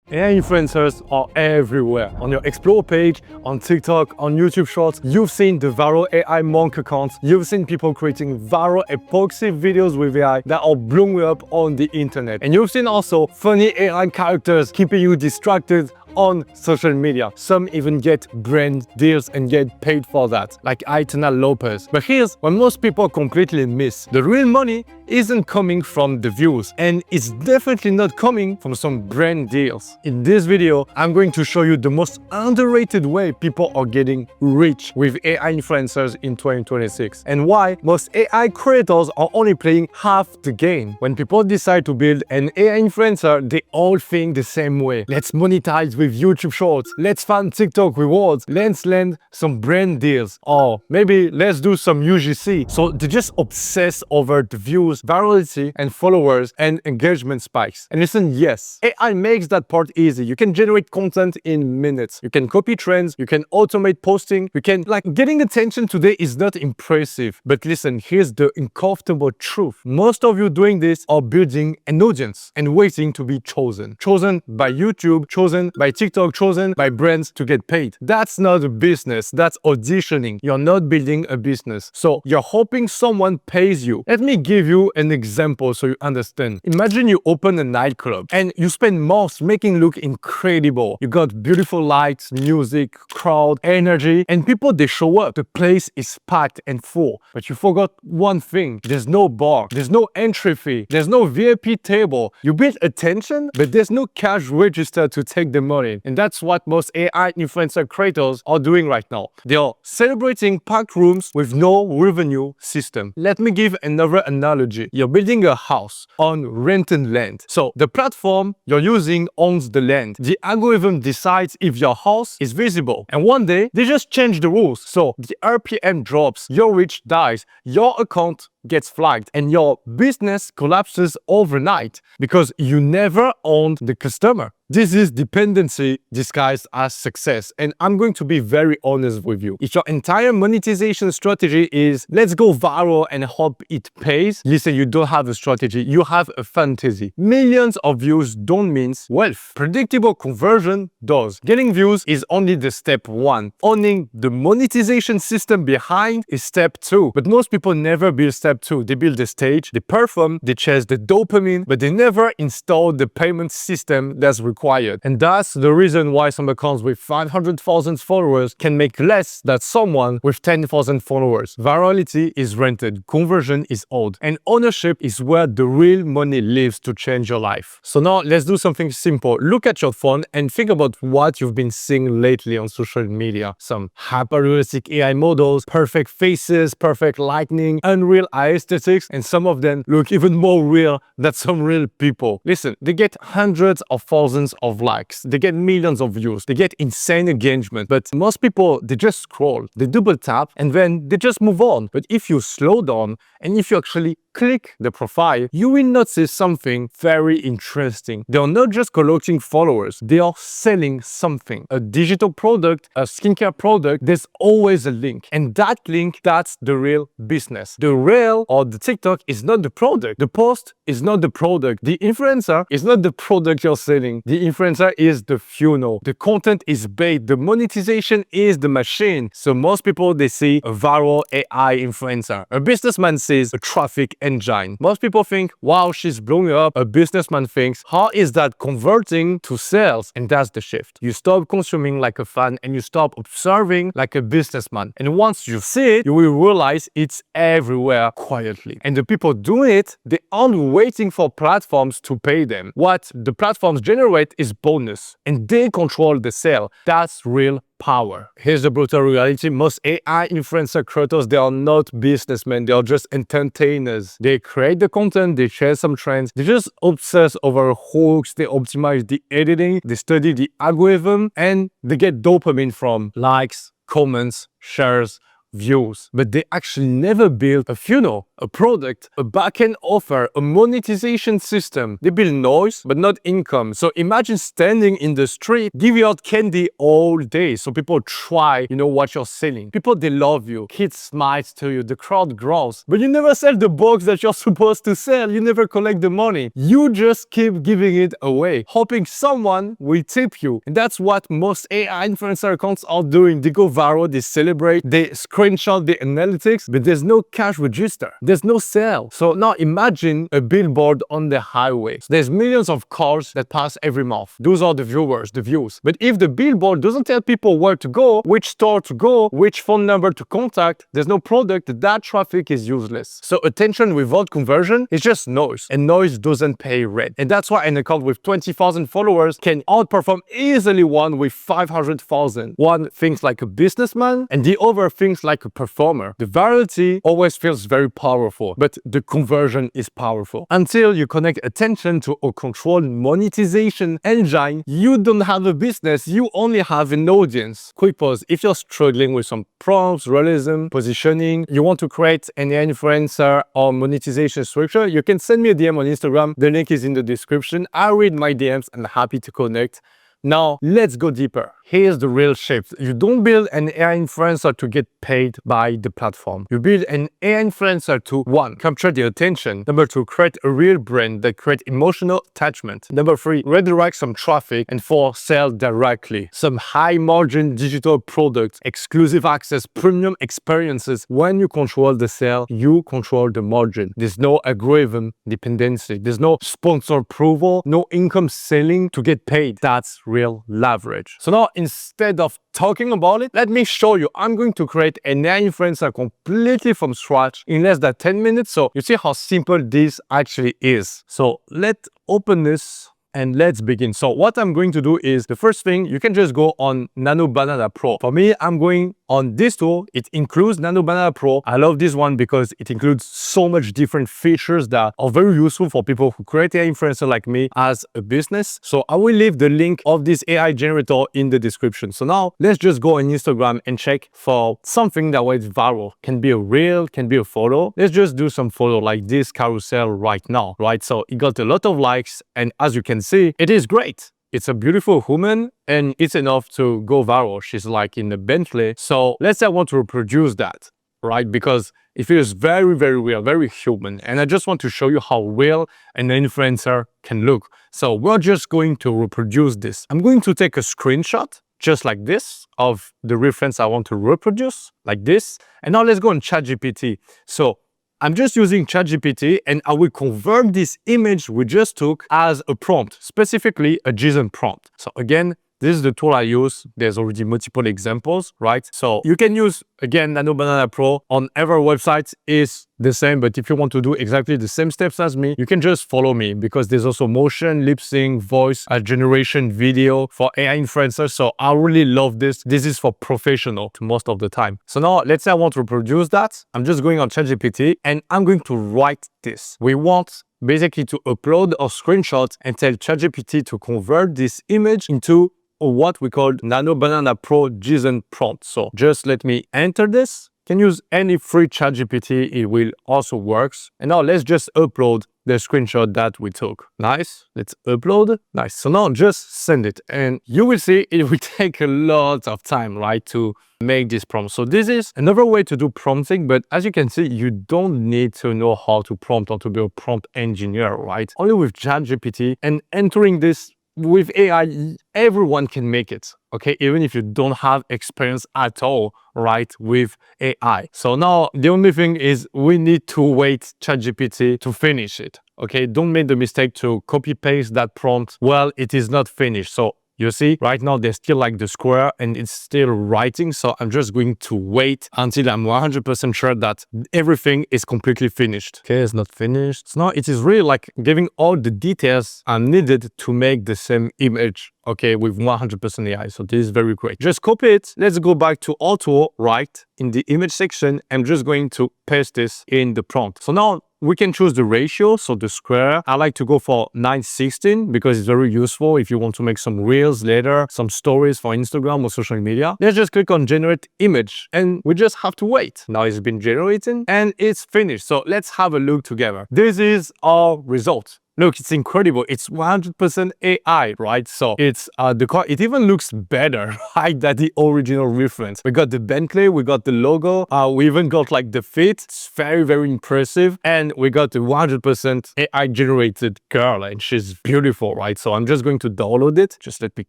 AI influencers are everywhere. On your Explore page, on TikTok, on YouTube Shorts, you've seen the viral AI monk accounts. You've seen people creating viral epoxy videos with AI that are blowing up on the internet. And you've seen also funny AI characters keeping you distracted on social media. Some even get brand deals and get paid for that, like Aitana Lopez. But here's what most people completely miss. The real money isn't coming from the views, and it's definitely not coming from some brand deals. In this video, I'm going to show you the most underrated way people are getting rich with AI influencers in 2026, and why most AI creators are only playing half the game. When people decide to build an AI influencer, they all think the same way. Let's monetize with YouTube Shorts, let's fund TikTok rewards, let's land some brand deals, or maybe let's do some UGC. So they just obsess over the views, virality, and followers and engagement spikes. And listen, yes, AI makes that part easy. You can generate content in minutes. You can copy trends. You can automate posting. Getting attention today is not impressive. But listen, here's the uncomfortable truth. Most of you doing this are building an audience and waiting to be chosen. Chosen by YouTube, chosen by TikTok, chosen by brands to get paid. That's not a business. That's auditioning. You're not building a business. So you're hoping someone pays you. Let me give you an example so you understand. Imagine you open a nightclub and you spend months making look incredible. You got beautiful lights, music, crowd, energy, and people, they show up. The place is packed and full. But you forgot one thing. There's no bar. There's no entry fee. There's no VIP table. You build attention, but there's no cash register to take the money. And that's what most AI influencer creators are doing right now. They are celebrating packed rooms with no revenue system. Let me give another analogy. You're building a house on rented land. So the platform you're using owns the land. The algorithm decides if your house is visible. And one day, they just change the rules. So the RPM drops, your reach dies, your account gets flagged, and your business collapses overnight because you never owned the customer. This is dependency disguised as success. And I'm going to be very honest with you. If your entire monetization strategy is let's go viral and hope it pays, listen, you don't have a strategy, you have a fantasy. Millions of views don't mean wealth. Predictable conversion does. Getting views is only the step one. Owning the monetization system behind is step two. But most people never build step two. They build the stage, they perform, they chase the dopamine, but they never install the payment system that's required. And that's the reason why some accounts with 500,000 followers can make less than someone with 10,000 followers. Virality is rented, conversion is old, and ownership is where the real money lives to change your life. So now let's do something simple. Look at your phone and think about what you've been seeing lately on social media. Some hyper-realistic AI models, perfect faces, perfect lighting, unreal eye aesthetics, and some of them look even more real than some real people. Listen, they get hundreds of thousands of likes, they get millions of views, they get insane engagement, but most people, they just scroll, they double tap, and then they just move on. But if you slow down and if you actually click the profile, you will notice something very interesting. They are not just collecting followers, they are selling something. A digital product, a skincare product, there's always a link. And that link, that's the real business. The reel or the TikTok is not the product. The post is not the product. The influencer is not the product you're selling. The influencer is the funnel. The content is bait. The monetization is the machine. So most people, they see a viral AI influencer. A businessman sees a traffic engine. Most people think, wow, she's blowing up. A businessman thinks, how is that converting to sales? And that's the shift. You stop consuming like a fan and you stop observing like a businessman. And once you see it, you will realize it's everywhere quietly. And the people doing it, they aren't waiting for platforms to pay them. What the platforms generate is bonus, and they control the sale. That's real power. Here's the brutal reality. Most AI influencer creators, they are not businessmen. They are just entertainers. They create the content, they share some trends, they just obsess over hooks, they optimize the editing, they study the algorithm, and they get dopamine from likes, comments, shares, views. But they actually never build a funnel. a product, a backend offer, a monetization system. They build noise, but not income. So imagine standing in the street, giving out candy all day. So people try, what you're selling. People, they love you. Kids smile to you. The crowd grows. But you never sell the box that you're supposed to sell. You never collect the money. You just keep giving it away, hoping someone will tip you. And that's what most AI influencer accounts are doing. They go viral, they celebrate, they screenshot the analytics, but there's no cash register. There's no sale. So now imagine a billboard on the highway. So there's millions of cars that pass every month. Those are the viewers, the views. But if the billboard doesn't tell people where to go, which store to go, which phone number to contact, there's no product, that traffic is useless. So attention without conversion is just noise. And noise doesn't pay rent. And that's why an account with 20,000 followers can outperform easily one with 500,000. One thinks like a businessman and the other thinks like a performer. The virality always feels very powerful, but the conversion is powerful. Until you connect attention to a controlled monetization engine, you don't have a business, you only have an audience. Quick pause. If you're struggling with some prompts, realism, positioning, you want to create an influencer or monetization structure, you can send me a DM on Instagram. The link is in the description. I read my DMs and I'm happy to connect. Now, let's go deeper. Here's the real shift. You don't build an AI influencer to get paid by the platform. You build an AI influencer to 1. Capture the attention. 2. Create a real brand that creates emotional attachment. 3. Redirect some traffic. And 4. Sell directly. Some high margin digital products, exclusive access, premium experiences. When you control the sale, you control the margin. There's no algorithm dependency. There's no sponsor approval, no income selling to get paid. That's real leverage. So now, instead of talking about it, let me show you. I'm going to create an AI influencer completely from scratch in less than 10 minutes. So you see how simple this actually is. So let's open this and let's begin. So what I'm going to do is, the first thing, you can just go on Nano Banana Pro. For me, I'm going on this tool. It includes Nano Banana Pro. I love this one because it includes so much different features that are very useful for people who create AI influencer like me as a business. So I will leave the link of this AI generator in the description. So now let's just go on Instagram and check for something that was viral. Can be a reel, can be a photo. Let's just do some photo like this carousel right now, right? So it got a lot of likes, and as you can see, it is great. It's a beautiful woman and it's enough to go viral. She's like in a Bentley. So let's say I want to reproduce that, right? Because it feels very, very real, very human. And I just want to show you how real an influencer can look. So we're just going to reproduce this. I'm going to take a screenshot just like this of the reference I want to reproduce, like this. And now let's go on ChatGPT. So I'm just using ChatGPT and I will convert this image we just took as a prompt, specifically a JSON prompt. So again, this is the tool I use. There's already multiple examples, right? So you can use, again, Nano Banana Pro on every website is the same. But if you want to do exactly the same steps as me, you can just follow me, because there's also motion, lip sync, voice generation, video for AI influencers. So I really love this. This is for professional most of the time. So now let's say I want to reproduce that. I'm just going on ChatGPT and I'm going to write this. We want basically to upload a screenshot and tell ChatGPT to convert this image into what we call Nano Banana Pro JSON prompt. So just let me enter this. You can use any free ChatGPT, it will also works. And now let's just upload the screenshot that we took. Nice, let's upload. Nice, so now just send it and you will see it will take a lot of time, right, to make this prompt. So this is another way to do prompting, but as you can see, you don't need to know how to prompt or to be a prompt engineer, right? Only with ChatGPT and entering this with AI, everyone can make it, okay? Even if you don't have experience at all, right, with AI. So now the only thing is we need to wait ChatGPT to finish it, okay? Don't make the mistake to copy paste that prompt while it is not finished. So you see, right now there's still like the square and it's still writing. So I'm just going to wait until I'm 100% sure that everything is completely finished. Okay, it's not finished. So now it is really like giving all the details I'm needed to make the same image, okay, with 100% AI. So this is very great. Just copy it. Let's go back to Auto, right? In the image section, I'm just going to paste this in the prompt. So now we can choose the ratio, so the square. I like to go for 9:16 because it's very useful if you want to make some reels later, some stories for Instagram or social media. Let's just click on generate image and we just have to wait. Now it's been generating and it's finished. So let's have a look together. This is our result. Look, it's incredible. It's 100% AI, right? So it's the car. It even looks better, right, than the original reference. We got the Bentley, we got the logo, we even got like the fit. It's very, very impressive. And we got the 100% AI generated girl, and she's beautiful, right? So I'm just going to download it. Just let me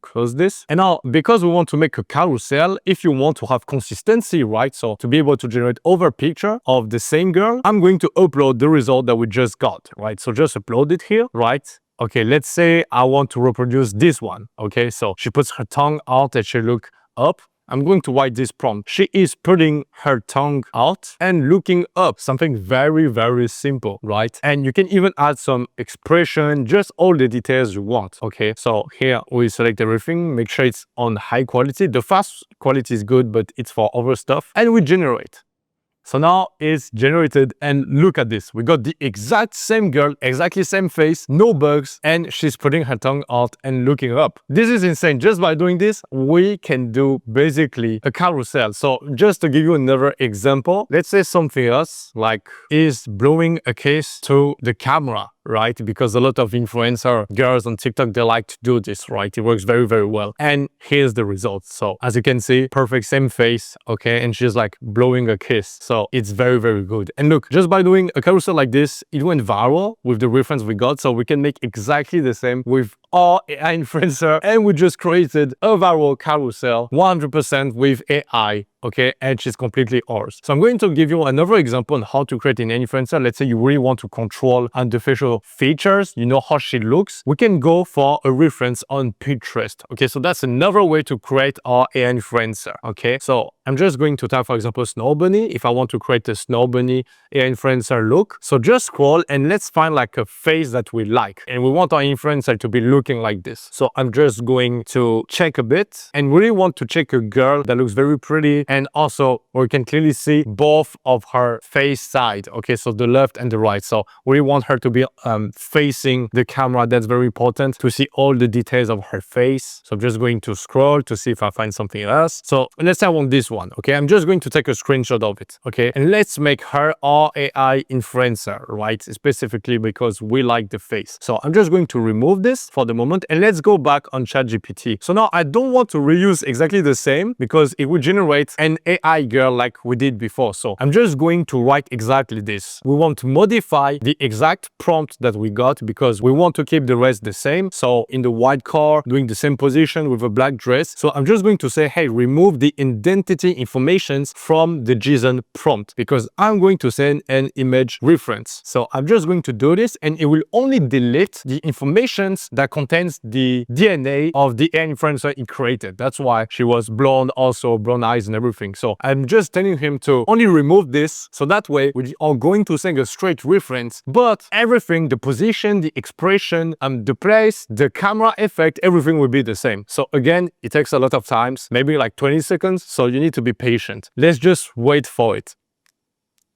close this. And now, because we want to make a carousel, if you want to have consistency, right? So to be able to generate over picture of the same girl, I'm going to upload the result that we just got, right? So just upload it here. Right? Okay, let's say I want to reproduce this one. Okay, so she puts her tongue out and she look up. I'm going to write this prompt. She is putting her tongue out and looking up. Something very, very simple, right? And you can even add some expression, just all the details you want. Okay, so here we select everything, make sure it's on high quality. The fast quality is good, but it's for other stuff. And we generate. So now it's generated and look at this. We got the exact same girl, exactly same face, no bugs, and she's putting her tongue out and looking up. This is insane. Just by doing this, we can do basically a carousel. So just to give you another example, let's say something else like is blowing a kiss to the camera. Right? Because a lot of influencer girls on TikTok, they like to do this, right? It works very, very well. And here's the results. So as you can see, perfect same face, okay? And she's like blowing a kiss. So it's very, very good. And look, just by doing a carousel like this, it went viral with the reference we got. So we can make exactly the same with our AI influencer. And we just created a viral carousel 100% with AI. Okay, and she's completely ours. So I'm going to give you another example on how to create an influencer. Let's say you really want to control the facial features, you know how she looks. We can go for a reference on Pinterest. Okay, so that's another way to create our AI influencer. Okay, so I'm just going to type, for example, Snow Bunny. If I want to create a Snow Bunny AI influencer look, so just scroll and let's find like a face that we like. And we want our influencer to be looking like this. So I'm just going to check a bit and really want to check a girl that looks very pretty. And also, we can clearly see both of her face side. Okay, so the left and the right. So we want her to be facing the camera. That's very important to see all the details of her face. So I'm just going to scroll to see if I find something else. So let's say I want this one. Okay, I'm just going to take a screenshot of it. Okay, and let's make her our AI influencer, right? Specifically because we like the face. So I'm just going to remove this for the moment and let's go back on ChatGPT. So now I don't want to reuse exactly the same because it would generate an AI girl like we did before. So I'm just going to write exactly this. We want to modify the exact prompt that we got because we want to keep the rest the same. So in the white car, doing the same position with a black dress. So I'm just going to say, hey, remove the identity informations from the JSON prompt because I'm going to send an image reference. So I'm just going to do this and it will only delete the informations that contains the DNA of the AI influencer it created. That's why she was blonde, also brown eyes and everything. So I'm just telling him to only remove this. So that way we are going to send a straight reference, but everything, the position, the expression, the place, the camera effect, everything will be the same. So again, it takes a lot of times, maybe like 20 seconds. So you need to be patient. Let's just wait for it.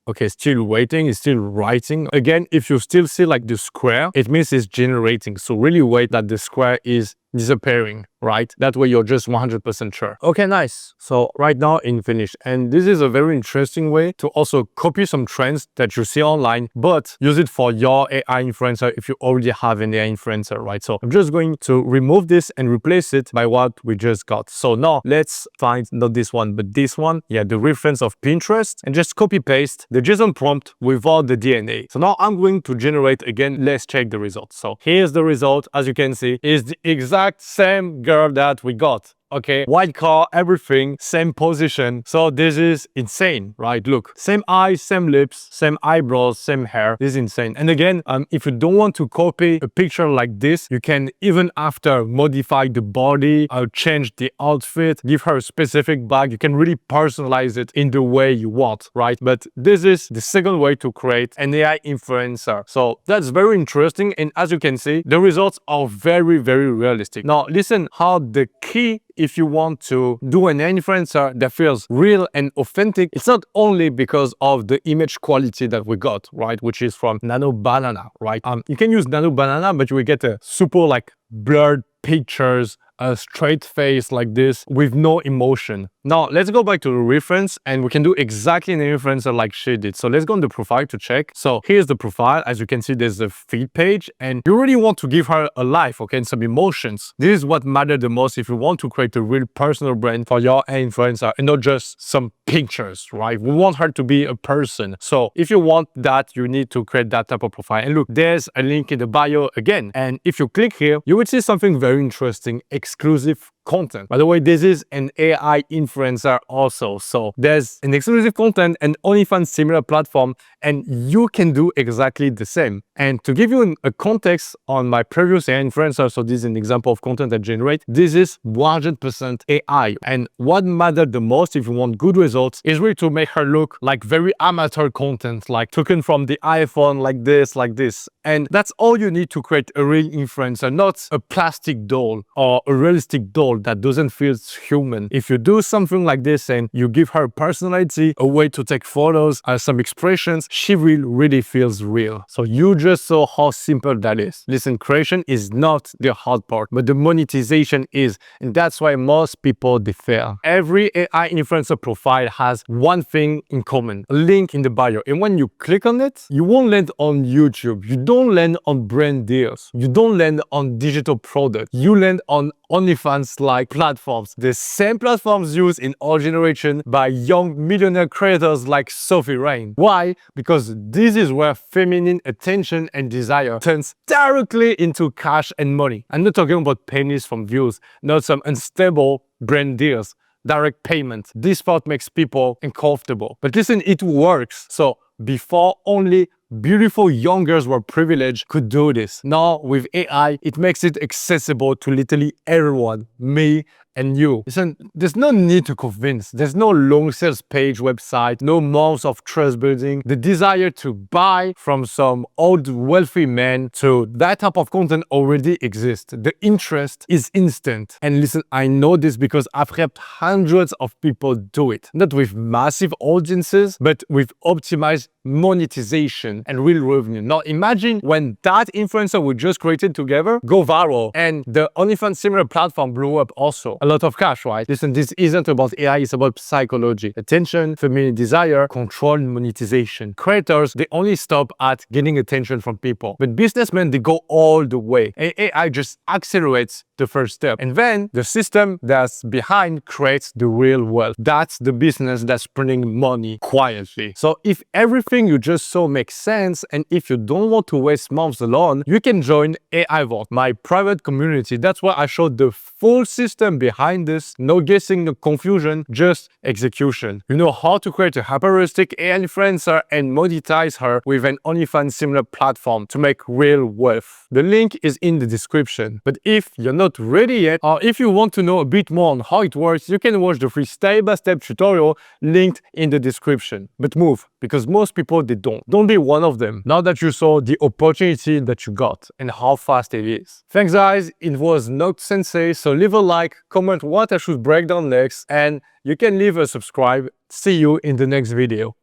Okay, still waiting, it's still writing. Again, if you still see like the square, it means it's generating. So really wait that the square is disappearing, right? That way you're just 100% sure. Okay, nice. So right now in finish. And this is a very interesting way to also copy some trends that you see online, but use it for your AI influencer if you already have an AI influencer, right? So I'm just going to remove this and replace it by what we just got. So now let's find not this one, but this one. Yeah, the reference of Pinterest and just copy paste the JSON prompt without the DNA. So now I'm going to generate again. Let's check the results. So here's the result. As you can see, is the exact same girl that we got. Okay, white car, everything, same position. So this is insane, right? Look, same eyes, same lips, same eyebrows, same hair. This is insane. And again, if you don't want to copy a picture like this, you can even after modify the body, change the outfit, give her a specific bag. You can really personalize it in the way you want, right? But this is the second way to create an AI influencer. So that's very interesting. And as you can see, the results are very, very realistic. Now listen how the key if you want to do an influencer that feels real and authentic, it's not only because of the image quality that we got, right? Which is from Nano Banana, right? You can use Nano Banana, but you will get a super like blurred pictures, a straight face like this with no emotion. Now let's go back to the reference and we can do exactly an influencer like she did. So let's go on the profile to check. So here's the profile. As you can see, there's a feed page and you really want to give her a life, okay, and some emotions. This is what matters the most if you want to create a real personal brand for your influencer and not just some pictures, right? We want her to be a person. So if you want that, you need to create that type of profile. And look, there's a link in the bio again. And if you click here, you will see something very interesting, exclusive content. By the way, this is an AI influencer also. So there's an exclusive content and OnlyFans similar platform, and you can do exactly the same. And to give you a context on my previous AI influencer, so this is an example of content I generate, this is 100% AI. And what mattered the most if you want good results is really to make her look like very amateur content, like taken from the iPhone like this. And that's all you need to create a real influencer, not a plastic doll or a realistic doll that doesn't feel human. If you do something like this and you give her personality, a way to take photos, some expressions, she will really feels real. So you just saw how simple that is. Listen, creation is not the hard part, but the monetization is. And that's why most people they fail. Every AI influencer profile has one thing in common, a link in the bio. And when you click on it, you won't land on YouTube. You don't land on brand deals. You don't land on digital products. You land on OnlyFans-like platforms. The same platforms used in our generation by young millionaire creators like Sophie Rain. Why? Because this is where feminine attention and desire turns directly into cash and money. I'm not talking about pennies from views, not some unstable brand deals. Direct payment. This part makes people uncomfortable. But listen, it works. So before, only beautiful young girls who are privileged could do this. Now with AI, it makes it accessible to literally everyone, me and you. Listen, there's no need to convince. There's no long sales page website, no months of trust building. The desire to buy from some old wealthy man to that type of content already exists. The interest is instant. And listen, I know this because I've helped hundreds of people do it. Not with massive audiences, but with optimized monetization and real revenue. Now imagine when that influencer we just created together go viral and the OnlyFans similar platform blew up also. A lot of cash, right? Listen, this isn't about AI, it's about psychology. Attention, feminine desire, control, monetization. Creators, they only stop at getting attention from people. But businessmen, they go all the way. And AI just accelerates the first step. And then the system that's behind creates the real wealth. That's the business that's printing money quietly. So if everything you just saw makes sense, and if you don't want to waste months alone, you can join AI Vault, my private community. That's where I showed the full system behind this. No guessing, no confusion, just execution. You know how to create a hyper-realistic AI influencer and monetize her with an OnlyFans similar platform to make real wealth. The link is in the description. But if you're not ready yet, or if you want to know a bit more on how it works, you can watch the free step-by-step tutorial linked in the description. But move, because most people, they don't. Don't be one of them. Now that you saw the opportunity that you got and how fast it is. Thanks guys, it was Noct Sensei, so leave a like, comment what I should break down next, and you can leave a subscribe. See you in the next video.